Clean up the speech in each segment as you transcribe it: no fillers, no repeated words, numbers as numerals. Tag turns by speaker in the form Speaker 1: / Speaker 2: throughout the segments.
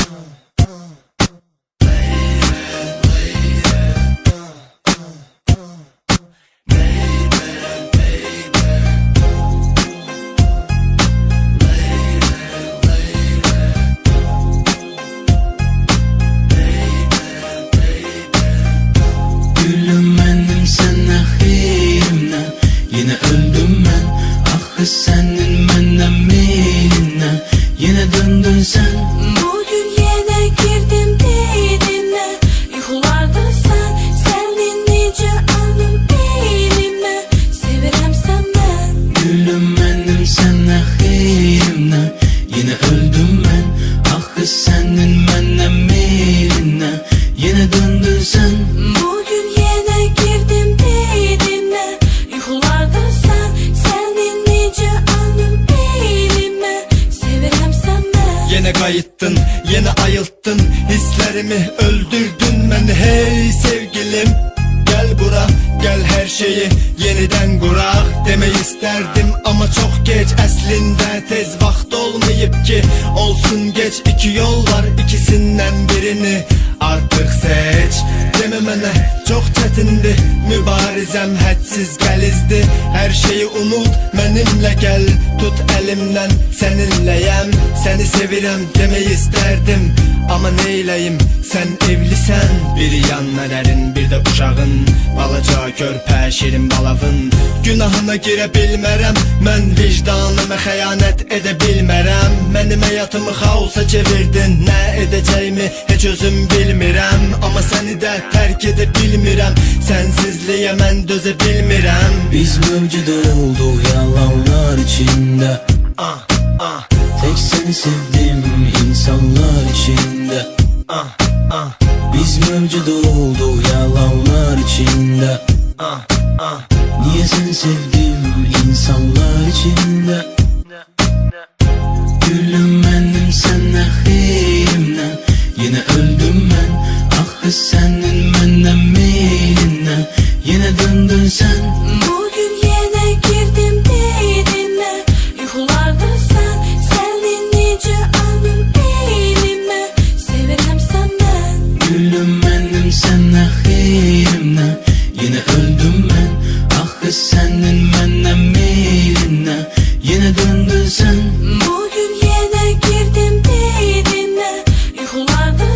Speaker 1: Gülüm benim senden xeyrimle, yine öldüm ben. Ah senin benden meylinle, yine döndün sen.
Speaker 2: Bugün yine girdim dedinle, yuxularda senin necə alım beynimə, sevirəm səndən.
Speaker 1: Gülüm benim senden xeyrimle, yine öldüm ben. Ah senin benden meylinle, yine döndün sen.
Speaker 2: Bugün yine girdim dedinle, yuxularda senin necə alım beynimə, sevirəm səndən.
Speaker 3: Yine kayıttın, yine ayılttın, hislerimi öldürdün beni. Hey sevgilim, gel bura, gel her şeyi yeniden kurak demeyi isterdim ama çok geç. Əslində tez vaxt olmayıp ki, olsun geç. İki yol var, ikisinden birini artık seç. Deme mənə çok çetindi, mübarizem hədsiz gəlizdi. Her şeyi unut, benimle gel, tut elimden, seninleyem. Seni sevirəm demeyi isterdim ama neyleyim, sen evlisen. Biri yanların, bir de uşağın, balaca körpə şirin balavın. Günahına girə bilmərəm, mən vicdanıma xəyanət edə bilmərəm. Mənim həyatımı xaosa çevirdin, nə edəcəyimi heç özüm bilmirəm. Ama səni də tərk edə bilmirəm, sensizliyə mən dözə bilmirəm.
Speaker 1: Biz mövcud olduk yalanlar içinde, tek seni sevdim insanlar içinde. Biz mevcut olduk yalanlar içinde, niye seni sevdim insanlar içinde. Gülüm benim senden xeyrimle, yine öldüm ben. Ah senin benden meylinle, yine döndün sen.
Speaker 2: Bugün yine girdim dedinle, yuxularda senin necə alım beynimə, sevirəm səndən.
Speaker 1: Gülüm benim senden xeyrimle, yine öldüm ben. Ah senin benden meylinle, yine döndün sen.
Speaker 2: Bugün yine girdim dedinle, yuxularda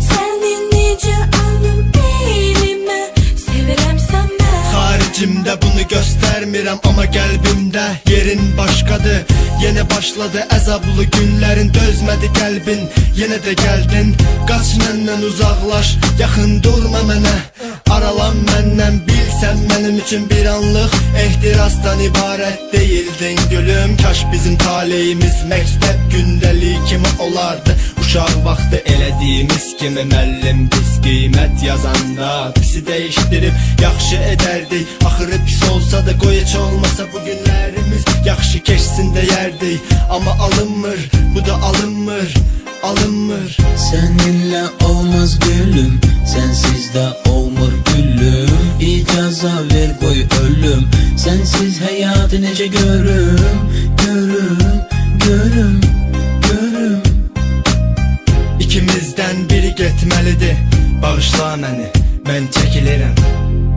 Speaker 2: senin necə alım beynimə, sevirəm səndən.
Speaker 3: Haricimde bunu göstermirəm ama qəlbimdə yerin başqadır. Yine başladı əzablı günlerin, dözmədi qəlbin, yine de geldin. Qaç məndən uzaqlaş, yaxın durma mənə, aralan məndən. Bilsən mənim üçün bir anlıq ehtirasdan ibarət değildin gülüm. Kaş bizim taleyimiz məktəb gündəlik kimi olardı. Uşaq vaxtı elədiyimiz kimi müəllim biz qiymət yazanda pisi dəyişdirib yaxşı edərdik. Axırı pis olsa da qoy heç olmasa bu günlərimiz yaxşı keçsin deyərdik. Ama alınmır, bu da alınmır, alınmır.
Speaker 1: Seninle olmaz gülüm, sensiz de olmur gülüm. İcaza ver koy ölüm, sensiz hayatı necə görüm, görüm, görüm, görüm.
Speaker 3: İkimizden biri getməlidir, bağışla məni, mən çəkilirəm.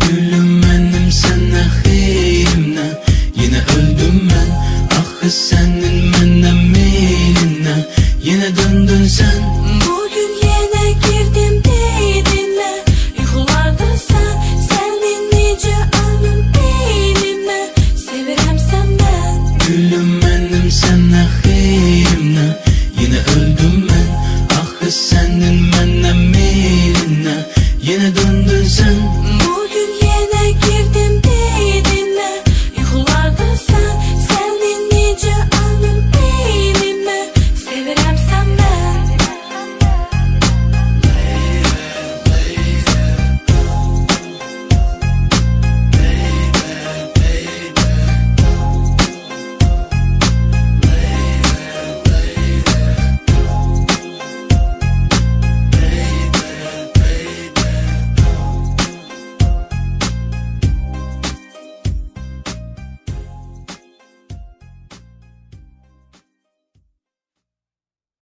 Speaker 1: Gülüm benim senden xeyrimle, yine öldüm ben. Ah senin benden meylinle, yine döndün sen.